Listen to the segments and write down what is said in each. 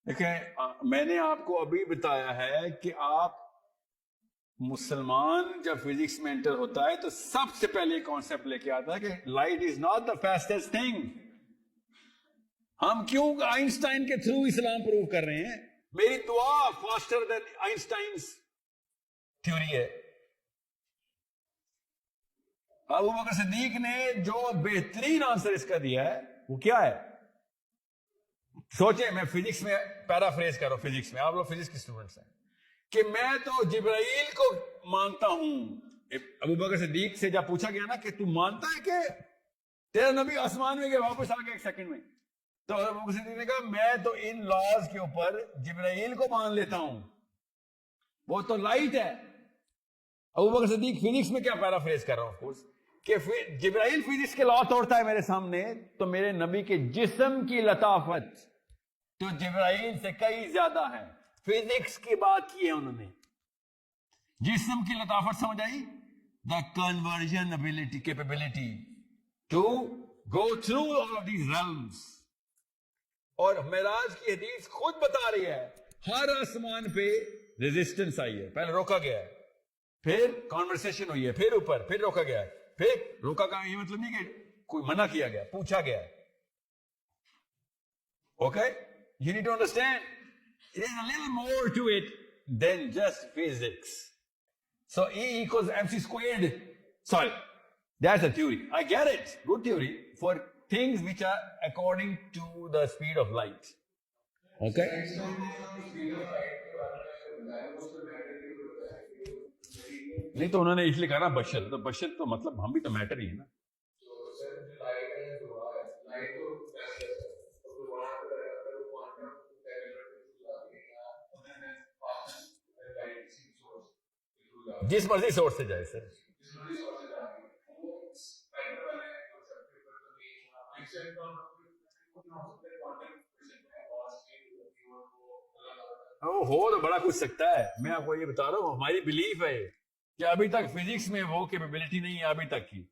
دیکھیں میں نے آپ کو ابھی بتایا ہے کہ آپ مسلمان جب فزکس میں انٹر ہوتا ہے تو سب سے پہلے کانسیپٹ لے کے آتا ہے کہ light is not the fastest thing. ہم کیوں آئنسٹائن کے تھرو اسلام پروو کر رہے ہیں؟ میری دعا فاسٹر دین آئنسٹائنز تھیوری ہے. ابو بکر صدیق نے جو بہترین آنسر اس کا دیا ہے وہ کیا ہے؟ سوچیں، میں فزکس میں پیرافریز کر رہا ہوں، فزکس میں آپ لوگ فزکس کے اسٹوڈنٹس ہیں، کہ میں تو جبرائیل کو مانتا ہوں. ابو بکر صدیق سے جب پوچھا گیا نا کہ تو مانتا ہے کہ تیرا نبی آسمان میں گیا واپس آ گیا ایک سیکنڈ میں، تو ابو بکر صدیق نے کہا میں تو ان لاز کے اوپر جبرائیل کو مان لیتا ہوں، وہ تو لائٹ ہے. ابو بکر صدیق فزکس میں کیا پیرافریز کر رہا ہوں کہ جبرائیل فزکس کے لا توڑتا ہے میرے سامنے، تو میرے نبی کے جسم کی لطافت تو جبرائیل سے کئی زیادہ ہے. فزکس کی بات کی ہے انہوں نے، جسم کی لطافت سمجھ آئی؟ The conversion ability, capability to go through all of these realms. اور معراج کی حدیث خود بتا رہی ہے ہر آسمان پہ ریزسٹنس آئی ہے، پہلے روکا گیا ہے، پھر کانورسیشن ہوئی ہے، پھر اوپر، پھر روکا گیا ہے، پھر روکا کا یہ مطلب نہیں کہ کوئی منع کیا گیا، پوچھا گیا ہے. Okay, you need to understand there is a little more to it than just physics. So E equals mc squared, sorry, that's a theory, I get it, good theory for things which are according to the speed of light. Okay, نہیں تو انہوں نے اس لیے کہا نا بشر، تو بشر تو مطلب ہم بھی تو میٹر ہی ہے نا. جس مرضی سورس سے جائے سر، ہو تو بڑا کچھ سکتا ہے. میں آپ کو یہ بتا رہا ہوں ہماری بلیف ہے کہ ابھی تک فزکس میں وہ کیپیبلٹی نہیں ہے ابھی تک کی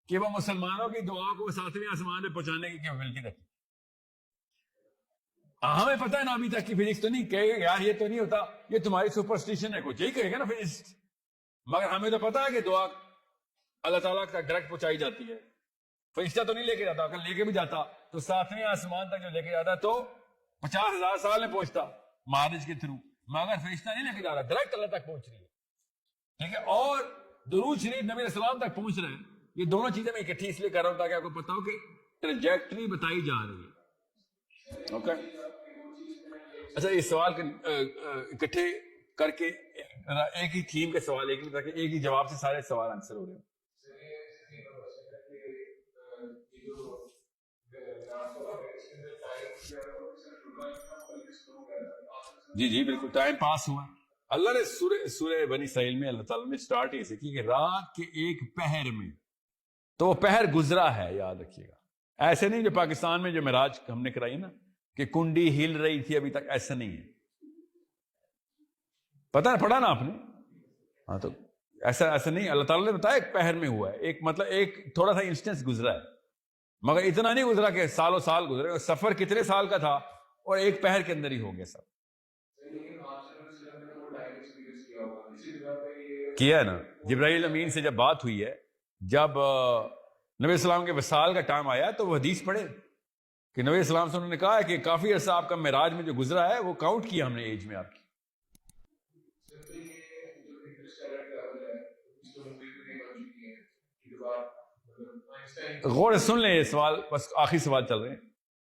کہ وہ مسلمانوں کی دعا کو ساتویں آسمان پہ پہنچانے کی کیپیبلٹی رکھے. ہمیں پتہ ہے نا ابھی تک کی فزکس تو نہیں کہے گا یار یہ تو نہیں ہوتا، یہ تمہاری سپرسٹیشن ہے، کچھ یہی کہے گا نا فزکس. مگر ہمیں تو پتا ہے کہ دعا اللہ تعالیٰ کا ڈائریکٹ پہنچائی جاتی ہے. فرشتہ تو نہیں لے کے جاتا، اگر لے کے بھی جاتا تو ساتویں آسمان تک جو لے کے جاتا تو 50,000 سال میں پہنچتا معراج کے تھرو، مگر فرشتہ نہیں لے کے جا رہا، ڈائریکٹ اللہ تک پہنچ رہی ہے. ٹھیک ہے، اور درود شریف نبی علیہ السلام تک پہنچ رہے ہیں. یہ دونوں چیزیں میں اکٹھی اس لیے کر رہا ہوں تاکہ آپ کو پتا ہو کہ ٹریجیکٹری بتائی جا رہی ہے. اوکے، اچھا یہ سوال اکٹھے کر کے ایک ہی تھیم کے سوال ایک ہی جواب سے سارے سوال آنسر ہو رہے ہیں. جی جی بالکل، ٹائم پاس ہوا. اللہ نے سورہ بنی اسرائیل میں اللہ تعالیٰ نے سٹارٹ ایسے کی کہ رات کے ایک پہر میں، تو وہ پہر گزرا ہے، یاد رکھیے گا. ایسے نہیں جو پاکستان میں جو معراج ہم نے کرائی نا کہ کنڈی ہل رہی تھی ابھی تک، ایسا نہیں ہے. پتا پڑھا نا آپ نے؟ ہاں تو ایسا نہیں، اللہ تعالیٰ نے بتایا ایک پہر میں ہوا ہے، ایک مطلب ایک تھوڑا سا انسٹنس گزرا ہے، مگر اتنا نہیں گزرا کہ سالوں سال گزرے. سفر کتنے سال کا تھا اور ایک پہر کے اندر ہی ہو گیا سب. کیا ہے نا، جبرائیل امین سے جب بات ہوئی ہے، جب نبی السلام کے وصال کا ٹائم آیا تو وہ حدیث پڑھے کہ نبی السلام سے انہوں نے کہا ہے کہ کافی عرصہ آپ کا معراج میں جو گزرا ہے وہ کاؤنٹ کیا ہم نے ایج میں آپ کی. غور سے سن لیں یہ سوال، بس آخری سوال چل رہے ہیں.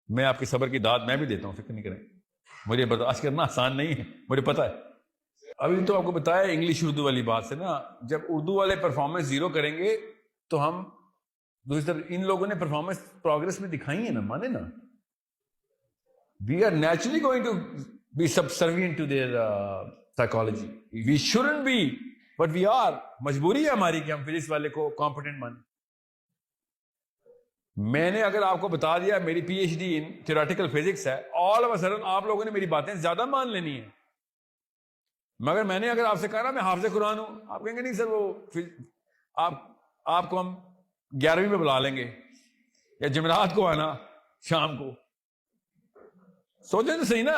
میں آپ کی صبر کی داد میں بھی دیتا ہوں، فکر نہیں کریں. مجھے برداشت کرنا آسان نہیں ہے، مجھے پتا ہے. ابھی تو آپ کو بتایا انگلش اردو والی بات سے نا، جب اردو والے پرفارمنس زیرو کریں گے تو ہم دوسری طرف ان لوگوں نے پرفارمنس پروگرس میں دکھائی ہے نا، مانے نا. We are naturally going to be subservient to their psychology. We shouldn't be but we are. مجبوری ہے ہماری کہ ہم فزکس والے کو کمپیٹنٹ مانیں. میں نے اگر آپ کو بتا دیا میری پی ایچ ڈی ان تھیوریٹیکل فزکس ہے، آل آف اے سڈن آپ لوگوں نے میری باتیں زیادہ مان لینی ہے. مگر میں نے اگر آپ سے کہا نا میں حافظ قرآن ہوں، آپ کہیں گے نہیں سر وہ آپ کو ہم 11ویں میں بلا لیں گے یا جمعرات کو آنا شام کو. سوچیں تو صحیح نا،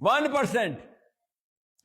1%,